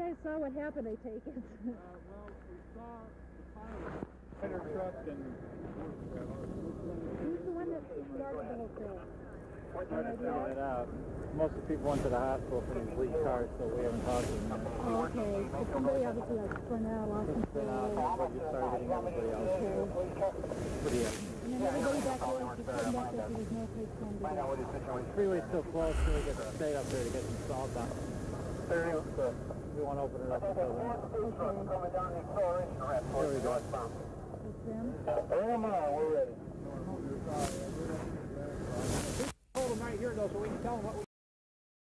guys saw what happened, I take it. Well, we saw the fire truck and... Who's the one that started the whole thing? Trying to figure it out. Most of the people went to the hospital for these lead cars, so we haven't talked to them yet. Oh, okay. But somebody obviously like spun out, lost control. But you started getting everybody else. Pretty And then everybody back there was just sitting back there, so there's no place for them to go. The freeway's still closed, so we get to stay up there to get some salt down. We want to open it up until then. Here we go. It's them. Hold them right here, though, so we can tell them what we